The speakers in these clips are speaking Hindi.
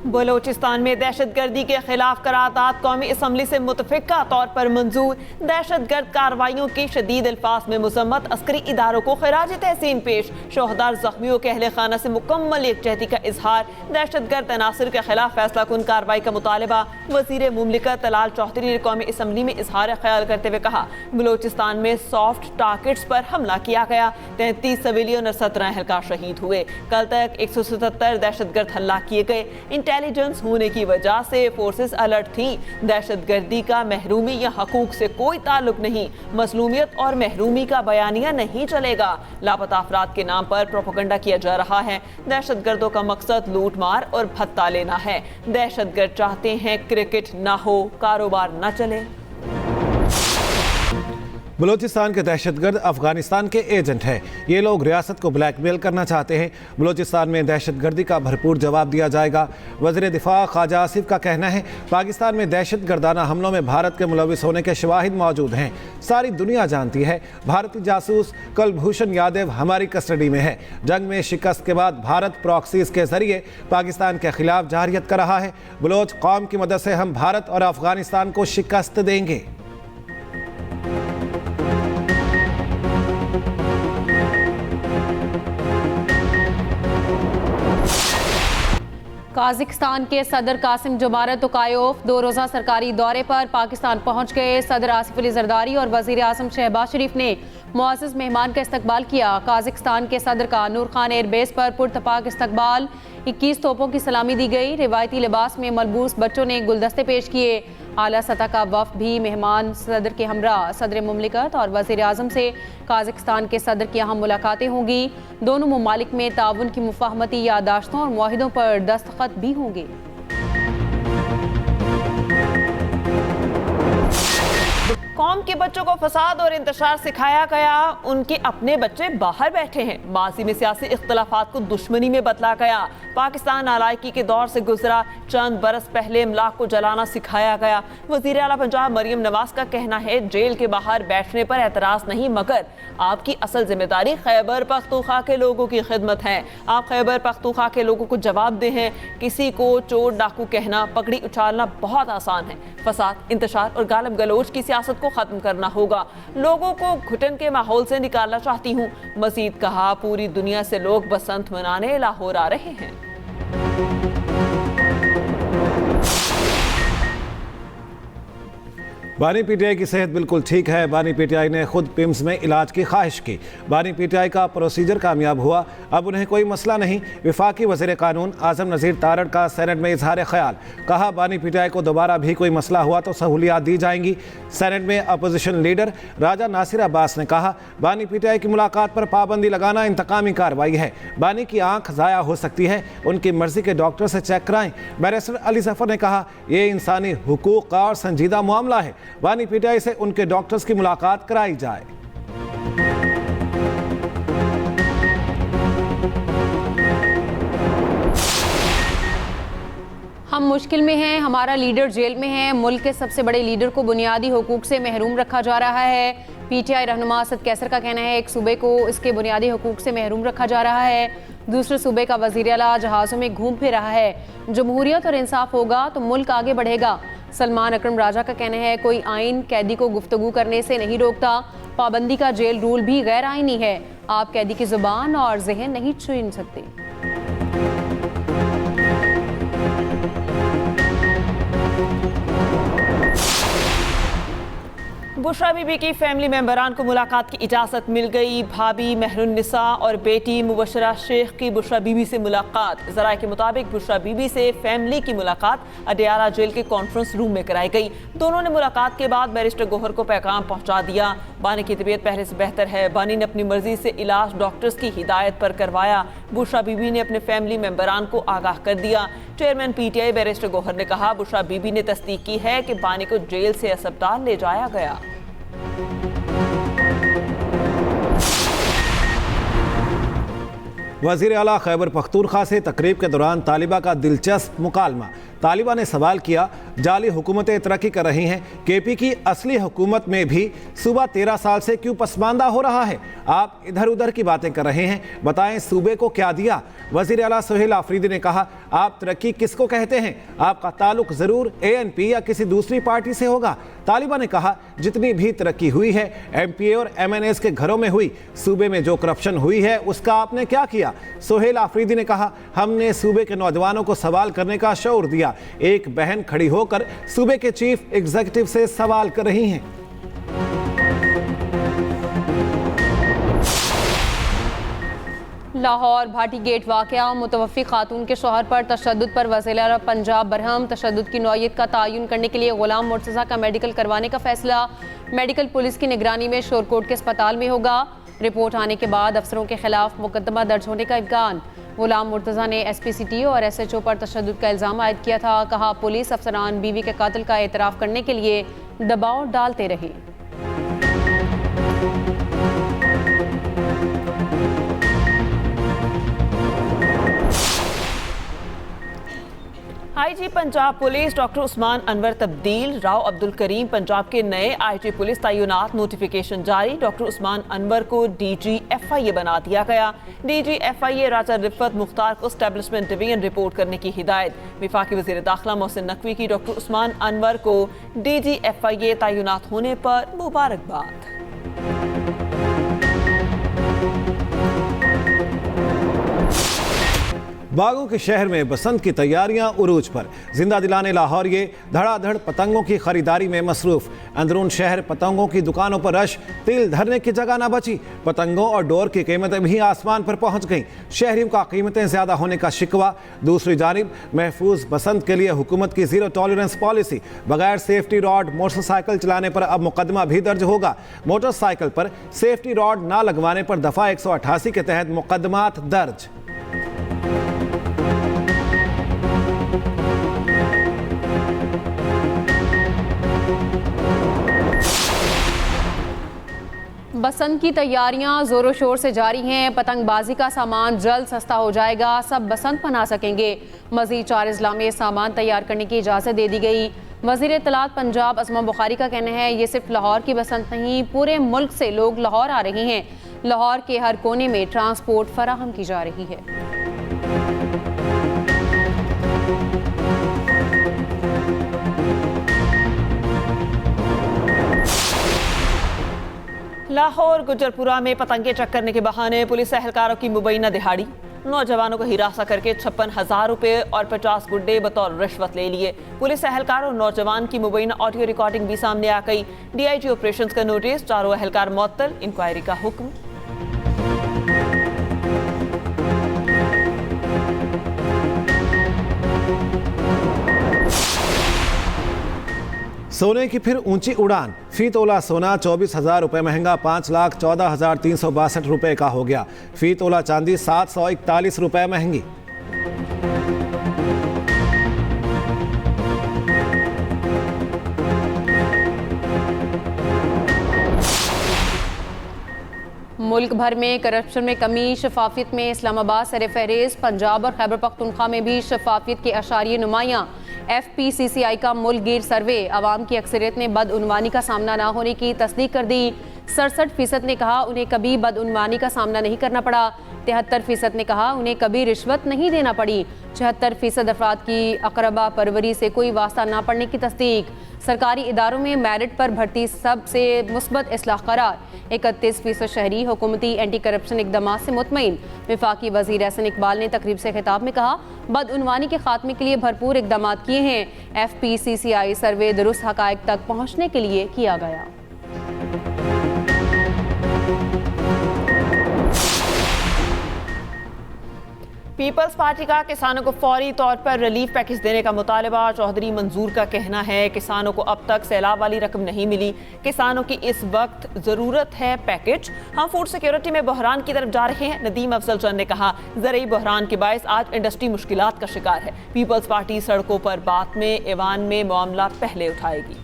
बलोचिस्तान में दहशतगर्दी के खिलाफ करारदाद कौमी असम्बली से मुतफिका तौर पर मंजूर। दहशतगर्द कार्रवाइयों की शदीद अल्फाज में मुजम्मत। अस्करी इदारों को खराज तहसीन पेश। शोहदार जख्मियों के अहले खाना से मुकम्मल एकजहती का इजहार। दहशतगर्द अनासर के खिलाफ फैसला कुन कार्रवाई का मुतालबा। वजीर मुमलिकत तलाल चौधरी ने कौमी असम्बली में इजहार ख्याल करते हुए कहा, बलोचिस्तान में सॉफ्ट टारगेट्स पर हमला किया गया। 33 सिविलियन और 17 एहलकार शहीद हुए। कल तक 177 दहशतगर्द हल्ला किए गए। इंटेलिजेंस होने की वजह से फोर्सेस अलर्ट थी। दहशतगर्दी का महरूमी या हकूक से कोई ताल्लुक नहीं। मसलूमियत और महरूमी का बयानिया नहीं चलेगा। लापता अफराद के नाम पर प्रोपेगेंडा किया जा रहा है। दहशतगर्दों का मकसद लूट मार और भत्ता लेना है। दहशतगर्द चाहते हैं क्रिकेट ना हो, कारोबार ना चले। बलोचिस्तान के दहशतगर्द अफगानिस्तान के एजेंट हैं। ये लोग रियासत को ब्लैकमेल करना चाहते हैं। बलोचिस्तान में दहशतगर्दी का भरपूर जवाब दिया जाएगा। वज़ीर दिफा ख्वाजा आसिफ का कहना है, पाकिस्तान में दहशतगर्दाना हमलों में भारत के मुलविस होने के शवाहिद मौजूद हैं। सारी दुनिया जानती है भारतीय जासूस कुलभूषण यादव हमारी कस्टडी में है। जंग में शिकस्त के बाद भारत प्रॉक्सीज के जरिए पाकिस्तान के खिलाफ जारहियत कर रहा है। बलोच कौम की मदद से हम भारत और अफगानिस्तान को शिकस्त देंगे। काज़िकिस्तान के सदर कासिम जोमारत तोकायोव 2 रोज़ा सरकारी दौरे पर पाकिस्तान पहुंच गए। सदर आसिफ अली जरदारी और वज़ीर आज़म शहबाज शरीफ ने मुअज़्ज़ज़ मेहमान का इस्तकबाल किया। काज़िकिस्तान के सदर का नूर खान एयरबेस पर पुरतपाक इस्तकबाल। 21 तोपों की सलामी दी गई। रिवायती लिबास में मलबूस बच्चों ने गुलदस्ते पेश किए। आला सतह का वफ़द भी मेहमान सदर के हमरा सदर मुमलिकत और वज़ीर आज़म से काज़िकिस्तान के सदर की अहम मुलाकातें होंगी। दोनों ममालिक में ताउन की मुफाहमती यादाश्तों और मुआहिदों पर दस्तखत भी होंगे। कौम के बच्चों को फसाद और इंतशार सिखाया गया। उनके अपने बच्चे बाहर बैठे हैं। माजी में सियासी इख्तलाफात को दुश्मनी में बदला गया। पाकिस्तान नालायकी के दौर से गुजरा। चंद बरस पहले इमलाक को जलाना सिखाया गया। वज़ीर आला पंजाब मरियम नवाज का कहना है, जेल के बाहर बैठने पर एतराज़ नहीं, मगर आपकी असल जिम्मेदारी खैबर पख्तूनख्वा के लोगों की खिदमत है। आप खैबर पख्तूनख्वा के लोगों को जवाब दे हैं। किसी को चोर डाकू कहना, पगड़ी उछालना बहुत आसान है। फसाद, इंतशार और गालिब गलोच की सियासत को खत्म करना होगा। लोगों को घुटन के माहौल से निकालना चाहती हूँ। मजीद कहा, पूरी दुनिया से लोग बसंत मनाने लाहौर आ रहे हैं। बानी पीटीआई की सेहत बिल्कुल ठीक है। बानी पीटीआई ने खुद पिम्स में इलाज की ख्वाहिश की। बानी पीटीआई का प्रोसीजर कामयाब हुआ। अब उन्हें कोई मसला नहीं। वफाकी वज़ीर कानून आज़म नज़ीर तारड़ का सेनेट में इजहार ख्याल। कहा, बानी पीटीआई को दोबारा भी कोई मसला हुआ तो सहूलियात दी जाएंगी। सेनेट में अपोजिशन लीडर राजा नासिर अब्बास ने कहा, बानी पीटीआई की मुलाकात पर पाबंदी लगाना इंतकामी कार्रवाई है। बानी की आंख ज़ाया हो सकती है, उनकी मर्जी के डॉक्टर से चेक कराएं। बैरिस्टर अली जफर ने कहा, यह इंसानी हुकूक का और संजीदा मामला है। बानी पीटीआई से उनके डॉक्टर्स की मुलाकात कराई जाए। हम मुश्किल में हैं, हमारा लीडर जेल में है। मुल्क के सबसे बड़े लीडर को बुनियादी हुकूक से महरूम रखा जा रहा है। पीटीआई रहनुमा असद कैसर का कहना है, एक सूबे को इसके बुनियादी हुकूक से महरूम रखा जा रहा है। दूसरे सूबे का वज़ीर आला जहाज़ों में घूम फिर रहा है। जमहूरियत और इंसाफ होगा तो मुल्क आगे बढ़ेगा। सलमान अकरम राजा का कहना है, कोई आइन कैदी को गुफ्तगू करने से नहीं रोकता। पाबंदी का जेल रूल भी गैर आइनी है। आप कैदी की जुबान और जहन नहीं छीन सकते। बुशरा बीबी की फैमिली मेंबरान को मुलाकात की इजाज़त मिल गई। भाभी मेहरुन्निसा और बेटी मुबशरा शेख की बुशरा बीबी से मुलाकात। ज़राए के मुताबिक बुशरा बीबी से फैमिली की मुलाकात अडियाला जेल के कॉन्फ्रेंस रूम में कराई गई। दोनों ने मुलाकात के बाद बैरिस्टर गोहर को पैगाम पहुंचा दिया। बानी की तबीयत पहले से बेहतर है। बानी ने अपनी मर्जी से इलाज डॉक्टर्स की हिदायत पर करवाया। बुशरा बीबी ने अपने फैमिली मेंबरान को आगाह कर दिया। चेयरमैन पीटीआई बैरिस्टर गोहर ने कहा, बुशरा बीबी ने तस्दीक की है कि बानी को जेल से अस्पताल ले जाया गया। वज़ीर आला खैबर पख्तूनख्वा से तकरीब के दौरान तालिबा का दिलचस्प मुकालमा। तालिबा ने सवाल किया, जाली हुकूमतें तरक्की कर रही हैं, केपी की असली हुकूमत में भी सूबा 13 साल से क्यों पसमानदा हो रहा है? आप इधर उधर की बातें कर रहे हैं, बताएं सूबे को क्या दिया? वज़ीर आला सुहेल आफरीदी ने कहा, आप तरक्की किसको कहते हैं? आपका ताल्लुक ज़रूर ANP या किसी दूसरी पार्टी से होगा। तालिबा ने कहा, जितनी भी तरक्की हुई है MPA और MNAs के घरों में हुई, सूबे में जो करप्शन हुई है उसका आपने क्या किया? सुहेल आफरीदी ने कहा, हमने सूबे के नौजवानों को सवाल करने का शऊर दिया। एक बहन खड़ी होकर सूबे के चीफ एग्जीक्यूटिव से सवाल कर रही हैं। लाहौर भाटी गेट वाक़या, मुतवफ़्फ़ी खातून के शोहर पर तशद्दुद पर वज़ीर आला पंजाब बरहम। तशद्दुद की नौइयत का तयन करने के लिए गुलाम मुर्तज़ा का मेडिकल करवाने का फैसला। मेडिकल पुलिस की निगरानी में शोरकोट के अस्पताल में होगा। रिपोर्ट आने के बाद अफसरों के खिलाफ मुकदमा दर्ज होने का इम्कान। गुलाम मुर्तज़ा ने SPCTO और SHO पर तशद्दुद का इल्ज़ाम आयद किया था। कहा, पुलिस अफसरान बीवी के कातिल का एतराफ़ करने के लिए दबाव डालते रहे। IG Punjab police doctor Usman Anwar तब्दील। राव अब्दुल करीम पंजाब के नए IG पुलिस तैनात। नोटिफिकेशन जारी। डॉक्टर उस्मान अनवर को DG FIA बना दिया गया। DG FIA राजा रिफत मुख्तार को एस्टेब्लिशमेंट डिवीजन रिपोर्ट करने की हिदायत। वफाकी वज़ीर दाखिला मोहसिन नकवी की डॉक्टर उस्मान अनवर को DG FIA तैनात होने पर मुबारकबाद। बागों के शहर में बसंत की तैयारियां उरूज पर। जिंदा दिलाने लाहौर ये धड़ाधड़ पतंगों की खरीदारी में मसरूफ। अंदरून शहर पतंगों की दुकानों पर रश, तिल धरने की जगह ना बची। पतंगों और डोर की कीमतें भी आसमान पर पहुंच गईं। शहरियों का कीमतें ज्यादा होने का शिकवा। दूसरी जानिब महफूज बसंत के लिए हुकूमत की जीरो टॉलरेंस पॉलिसी। बगैर सेफ्टी रॉड मोटरसाइकिल चलाने पर अब मुकदमा भी दर्ज होगा। मोटरसाइकिल पर सेफ्टी रॉड ना लगवाने पर दफा 188 के तहत मुकदमात दर्ज। बसंत की तैयारियां जोरों शोर से जारी हैं। पतंगबाजी का सामान जल्द सस्ता हो जाएगा, सब बसंत मना सकेंगे। मजीद 4 अजला में सामान तैयार करने की इजाज़त दे दी गई। वज़ीर इत्तलात पंजाब असमा बुखारी का कहना है, ये सिर्फ लाहौर की बसंत नहीं, पूरे मुल्क से लोग लाहौर आ रहे हैं। लाहौर के हर कोने में ट्रांसपोर्ट फराहम की जा रही है। लाहौर गुजरपुरा में पतंगे चेक करने के बहाने पुलिस एहलकारों की मुबैना दिहाड़ी। नौजवानों को हिरासा करके 56,000 रुपये और 50 गुड्डे बतौर रिश्वत ले लिए। पुलिस एहलकार और नौजवान की मुबैना ऑडियो रिकॉर्डिंग भी सामने आ गई। DIG ऑपरेशंस का नोटिस, चारों एहलकार मुअत्तल, इंक्वायरी का हुक्म। सोने की फिर ऊंची उड़ान। फी तोला सोना 24,000 रुपये महंगा 5,14,362 रुपये का हो गया। फी तोला चांदी 741 रुपये महंगी। मुल्क भर में करप्शन में कमी, शफाफियत में इस्लामाबाद सरफहरिस्त। पंजाब और खैबर पख्तूनख्वा में भी शफाफियत के अशारिये नुमायां। FPCCI का मुल्क गिर सर्वे, आवाम की अक्सरियत ने बदउनवानी का सामना न होने की तस्दीक कर दी। 67% ने कहा उन्हें कभी बदउनवानी का सामना नहीं करना पड़ा। 73% ने कहा उन्हें कभी रिश्वत नहीं देना पड़ी। 76% अफराद की अकरबा परवरी से कोई वास्ता ना पड़ने की तस्दीक। सरकारी इदारों में मेरिट पर भर्ती सबसे मुस्बत इस्लाह करार। 31% शहरी हुकूमती एंटी करप्शन इकदाम से मुतमईन। वफाकी वज़ीर एहसन इकबाल ने तकरीब से खिताब में कहा, बदउनवानी के खात्मे के लिए भरपूर इकदाम किए हैं। FPCCI सर्वे दुरुस्त हक़ाइक़ तक पहुँचने के लिए किया गया। पीपल्स पार्टी का किसानों को फौरी तौर पर रिलीफ पैकेज देने का मुतालबा। चौधरी मंजूर का कहना है, किसानों को अब तक सैलाब वाली रकम नहीं मिली, किसानों की इस वक्त ज़रूरत है पैकेज। हम फूड सिक्योरिटी में बहरान की तरफ जा रहे हैं। नदीम अफजल चंद ने कहा, ज़रूरी बहरान के बायस आज इंडस्ट्री मुश्किलात का शिकार है। पीपल्स पार्टी सड़कों पर बात में, ऐवान में मामला पहले उठाएगी।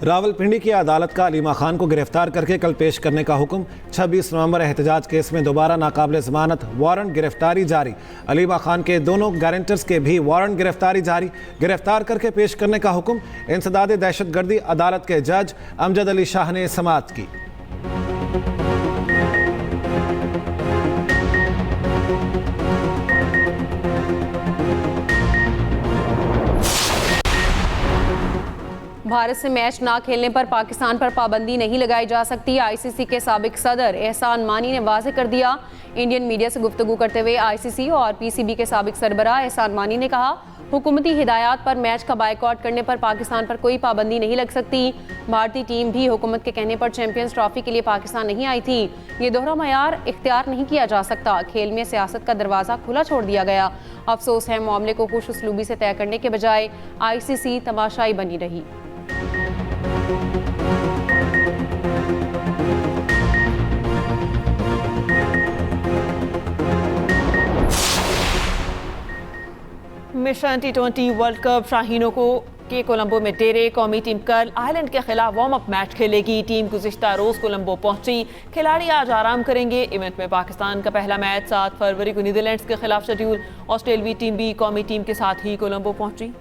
रावलपिंडी की अदालत का अलीमा खान को गिरफ्तार करके कल पेश करने का हुक्म। 26 नवंबर एहतजाज केस में दोबारा नाकाबिल जमानत वारंट गिरफ्तारी जारी। अलीमा खान के दोनों गारंटर्स के भी वारंट गिरफ्तारी जारी। गिरफ्तार करके पेश करने का हुक्म इंसदाद दहशतगर्दी अदालत के जज अमजद अली शाह ने समाअत की। भारत से मैच ना खेलने पर पाकिस्तान पर पाबंदी नहीं लगाई जा सकती। आईसीसी के साबिक सदर एहसान मानी ने वाज़ेह कर दिया। इंडियन मीडिया से गुफ्तगू करते हुए आईसीसी और पीसीबी के साबिक सरबराह एहसान मानी ने कहा, हुकूमती हिदायत पर मैच का बायकॉट करने पर पाकिस्तान पर कोई पाबंदी नहीं लग सकती। भारतीय टीम भी हुकूमत के कहने पर चैंपियंस ट्रॉफी के लिए पाकिस्तान नहीं आई थी। ये दोहरा मयार इख्तियार नहीं किया जा सकता। खेल में सियासत का दरवाज़ा खुला छोड़ दिया गया। अफसोस है मामले को खुश उसलूबी से तय करने के बजाय आईसीसी तमाशाई बनी रही। मिशन T20 वर्ल्ड कप शाहीनों के कोलंबो में डेरे। कौमी टीम कल आयरलैंड के खिलाफ वार्म अप मैच खेलेगी। टीम गुज़िश्ता रोज़ कोलंबो पहुंची। खिलाड़ी आज आराम करेंगे। इवेंट में पाकिस्तान का पहला मैच 7 फरवरी को नीदरलैंड्स के खिलाफ शेड्यूल। ऑस्ट्रेलवी टीम भी कौमी टीम के साथ ही कोलंबो पहुंची।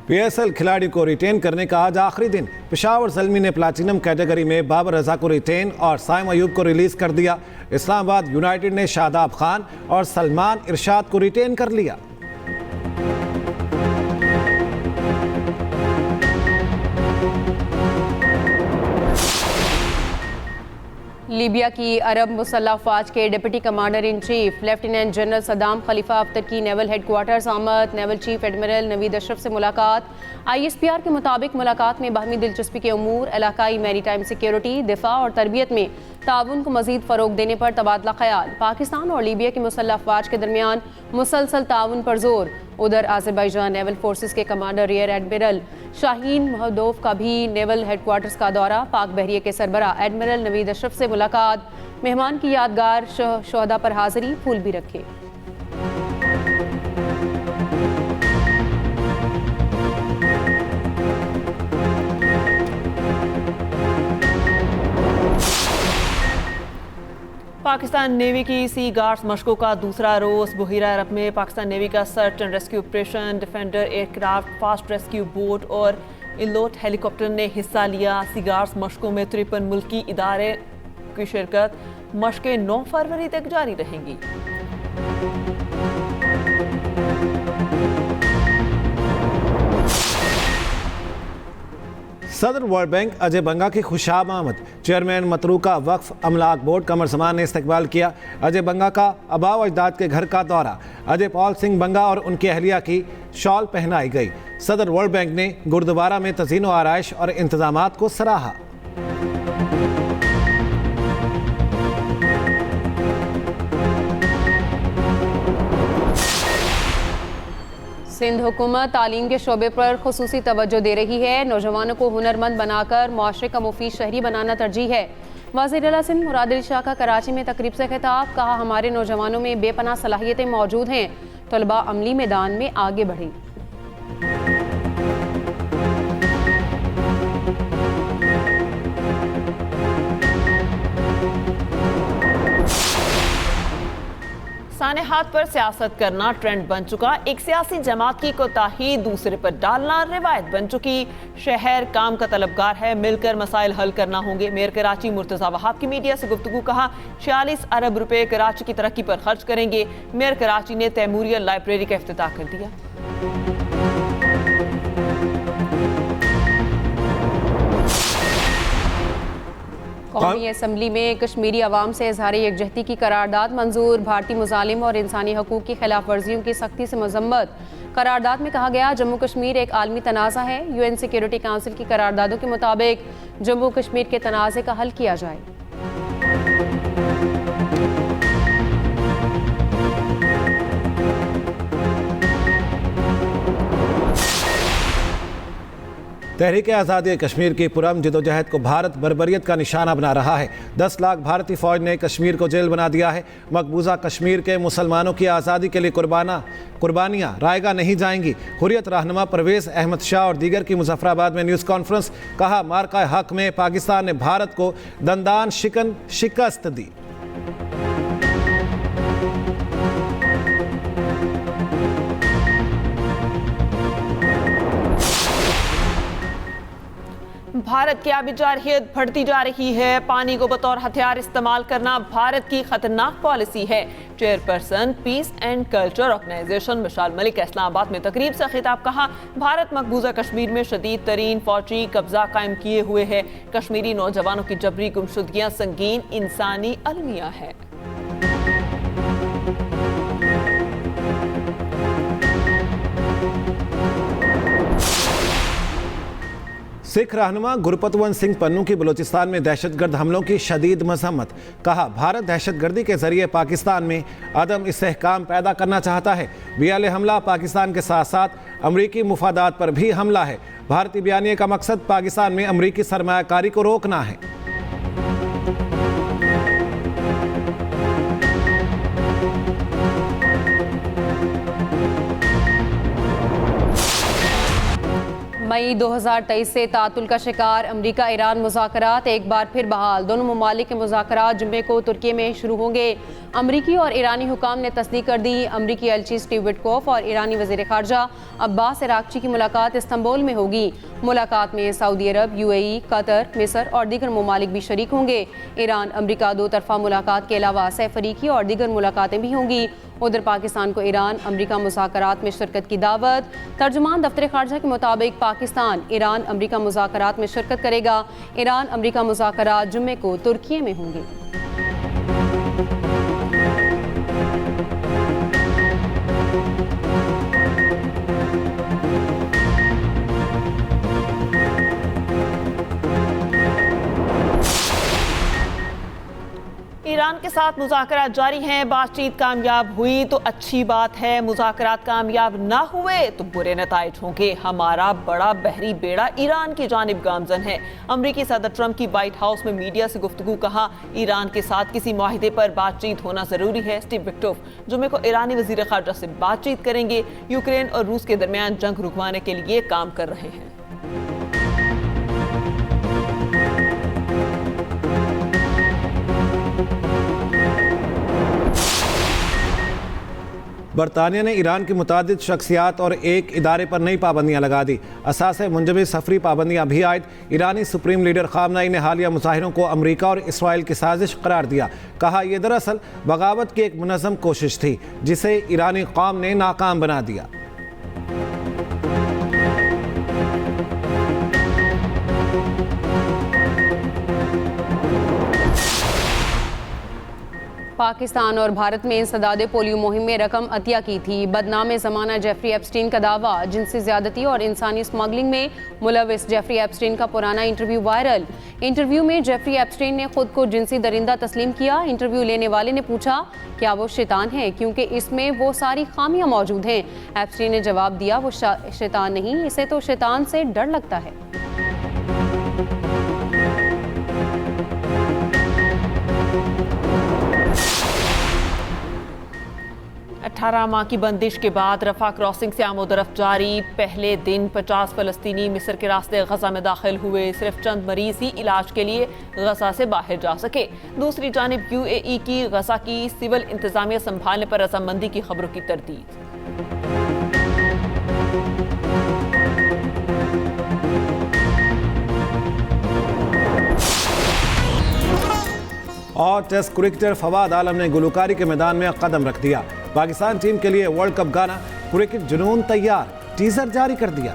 पीएसएल खिलाड़ी को रिटेन करने का आज आखिरी दिन। पेशावर ज़ल्मी ने प्लैटिनम कैटेगरी में बाबर रजा को रिटेन और साइम अयूब को रिलीज कर दिया। इस्लामाबाद यूनाइटेड ने शादाब खान और सलमान इरशाद को रिटेन कर लिया। लीबिया की अरब मुसल्लह अफवाज के deputy commander in chief lieutenant general Saddam Khalifa अफ्तर की नेवल हेडक्वार्टर्स आमद। Naval chief admiral Naveed Ashraf से मुलाकात। ISPR के मुताबिक मुलाकात में बाहमी दिलचस्पी के उमूर, इलाकाई मैरीटाइम सिक्योरिटी, दिफा और तरबियत में ताउन को मजीद फ़रोग देने पर तबादला ख्याल। पाकिस्तान और लीबिया की मुसल्लह अफवाज के दरमियान मुसलसल ताउन पर जोर। उधर आज़रबाईजान नेवल फोर्सेस के कमांडर रियर एडमिरल शाहीन महदोव का भी नेवल हेडक्वार्टर्स का दौरा। पाक बहरिया के सरबराह एडमिरल नवीद अशरफ से मुलाकात। मेहमान की यादगार शोहदा पर हाजिरी, फूल भी रखे। पाकिस्तान नेवी की सी गार्ड्स मशकों का दूसरा रोज। बहिरा अरब में पाकिस्तान नेवी का search and rescue operation, defender aircraft, fast rescue boat और इलोट हेलीकॉप्टर ने हिस्सा लिया। सी गार्ड्स मशकों में 53 मुल्की इदारे की शिरकत। मशकें 9 फरवरी तक जारी रहेंगी। सदर वर्ल्ड बैंक अजय बंगा की खुशामद। चेयरमैन मतरूका वक्फ अमलाक बोर्ड कमर जमान ने इस्तकबाल किया। अजय बंगा का आबाव अजदाद के घर का दौरा। अजय पॉल सिंह बंगा और उनकी अहलिया की शॉल पहनाई गई। सदर वर्ल्ड बैंक ने गुरुद्वारा में तज़ीन व आराइश और इंतजामात को सराहा। सिंध हुकूमत तालीम के शोबे पर खुसूसी तवज्जो दे रही है। नौजवानों को हुनरमंद बनाकर मुआशरे का मुफीद शहरी बनाना तरजीह है। वज़ीर आला सिंध मुराद अली शाह का कराची में तकरीब से खिताब। कहा, हमारे नौजवानों में बेपनाह सलाहियतें मौजूद हैं। तलबा अमली मैदान में आगे बढ़े। सानेहात पर सियासत करना ट्रेंड बन चुका। एक सियासी जमात की कोताही दूसरे पर डालना रिवायत बन चुकी। शहर काम का तलबगार है, मिलकर मसाइल हल करना होंगे। मेयर कराची मुर्तज़ा वहाब की मीडिया से गुफ्तगू। कहा, 46 अरब रुपए कराची की तरक्की पर खर्च करेंगे। मेयर कराची ने तैमूरिया लाइब्रेरी का इफ्तिताह कर दिया। कौमी असम्बली में कश्मीरी अवाम से इजहार यकजहती की करारदाद मंजूर। भारतीय मुजालिम और इंसानी हकूक़ की खिलाफ वर्जियों की सख्ती से मजम्मत। करारदाद में कहा गया, जम्मू कश्मीर एक आलमी तनाज़ा है। UN सिक्योरिटी काउंसिल की करारदादों के मुताबिक जम्मू कश्मीर के तनाज़े का हल किया जाए। तहरीक आज़ादी कश्मीर की पुरम जदोजहद को भारत बर्बरियत का निशाना बना रहा है। 10 लाख भारतीय फौज ने कश्मीर को जेल बना दिया है। मकबूजा कश्मीर के मुसलमानों की आज़ादी के लिए कुर्बानियाँ रायगा नहीं जाएंगी। हुर्रियत रहनुमा परवेज़ अहमद शाह और दीगर की मुजफ्फराबाद में न्यूज़ कॉन्फ्रेंस। कहा, मार्का हक में पाकिस्तान ने भारत को दंदान शिकस्त दी। भारत की आबी जारहियत बढ़ती जा रही है। पानी को बतौर हथियार इस्तेमाल करना भारत की खतरनाक पॉलिसी है। Chairperson peace and culture organisation Mishal Malik Islamabad में तकरीब से खिताब। कहा, भारत मकबूजा कश्मीर में शदीद तरीन फौजी कब्जा कायम किए हुए है। कश्मीरी नौजवानों की जबरी गुमशुदगियां संगीन इंसानी अलमिया है। सिख रहनुमा गुरपतवंत सिंह पन्नू की बलूचिस्तान में दहशतगर्द हमलों की शदीद मजम्मत। कहा, भारत दहशतगर्दी के जरिए पाकिस्तान में अदम इस्तेहकाम पैदा करना चाहता है। बियाले हमला पाकिस्तान के साथ साथ अमरीकी मुफादात पर भी हमला है। भारतीय बयानिए का मकसद पाकिस्तान में अमरीकी सरमायाकारी को रोकना है। मई 2023 से तातुल का शिकार अमरीका ईरान मुज़ाकरात एक बार फिर बहाल। दोनों ममालिक के मुज़ाकरात जुम्मे को तुर्की में शुरू होंगे। अमरीकी और ईरानी हुकाम ने तस्दीक कर दी। अमरीकी एलची स्टीव विटकॉफ और ईरानी वज़ीर ख़ारजा अब्बास अरागची की मुलाकात इस्तांबुल में होगी। मुलाकात में सऊदी अरब, यूएई, कतर, मिस्र और दीगर ममालिक भी शरीक होंगे। ईरान अमरीका दो तरफा मुलाकात के अलावा सहफरीकी और दीगर मुलाकातें भी होंगी। उधर पाकिस्तान को ईरान अमरीका मुज़ाकरात में शिरकत की दावत। तर्जुमान दफ्तर ख़ारजा के मुताबिक पाकिस्तान ईरान अमरीका मुज़ाकरात में शिरकत करेगा। ईरान अमरीका मुज़ाकरात जुम्मे को तुर्की में होंगे। ईरान के साथ मुज़ाकरात जारी हैं। बातचीत कामयाब हुई तो अच्छी बात है, मुज़ाकरात कामयाब ना हुए तो बुरे नताइज होंगे। हमारा बड़ा बहरी बेड़ा ईरान की जानिब गामजन है। अमरीकी सदर ट्रंप की व्हाइट हाउस में मीडिया से गुफ्तगू। कहा, ईरान के साथ किसी मुआहिदे पर बातचीत होना जरूरी है। स्टीव विटकॉफ जुम्मे को ईरानी वज़ीर ख़ारजा से बातचीत करेंगे। यूक्रेन और रूस के दरमियान जंग रुकवाने के लिए काम कर रहे हैं। बरतानिया ने ईरान की मुतादिद शख्सियात और एक इदारे पर नई पाबंदियां लगा दी। असासे मुंजमद सफरी पाबंदियां भी आयद। ईरानी सुप्रीम लीडर खामनाई ने हालिया मुजाहिरों को अमरीका और इसराइल की साजिश करार दिया। कहा, यह दरअसल बगावत की एक मुनज़्ज़म कोशिश थी जिसे ईरानी कौम ने नाकाम बना दिया। पाकिस्तान और भारत में इंसदाद पोलियो मुहिम में रकम अतिया की थी। बदनाम ज़माना जेफरी एप्स्टीन का दावा। जिनसी ज़्यादती और इंसानी स्मगलिंग में मुलविस जेफरी एप्स्टीन का पुराना इंटरव्यू वायरल। इंटरव्यू में जेफरी एप्स्टीन ने खुद को जिनसी दरिंदा तस्लीम किया। इंटरव्यू लेने वाले ने पूछा, क्या वो शैतान है, क्योंकि इसमें वो सारी खामियां मौजूद हैं। एप्स्टीन ने जवाब दिया, वो शैतान नहीं, इसे तो शैतान से डर लगता है। 18 माह की बंदिश के बाद रफा क्रॉसिंग से आमोदरफ्त जारी। पहले दिन 50 फलस्तीनी मिस्र के रास्ते गजा में दाखिल हुए। सिर्फ चंद मरीज ही इलाज के लिए गजा से बाहर जा सके। दूसरी जानिब यूएई की गजा की सिविल इंतजामिया संभालने पर रजामंदी की खबरों की तरदीद। और टेस्ट क्रिकेटर फवाद आलम ने गुलकारी के मैदान में कदम रख दिया। पाकिस्तान टीम के लिए वर्ल्ड कप गाना क्रिकेट जुनून तैयार, टीजर जारी कर दिया।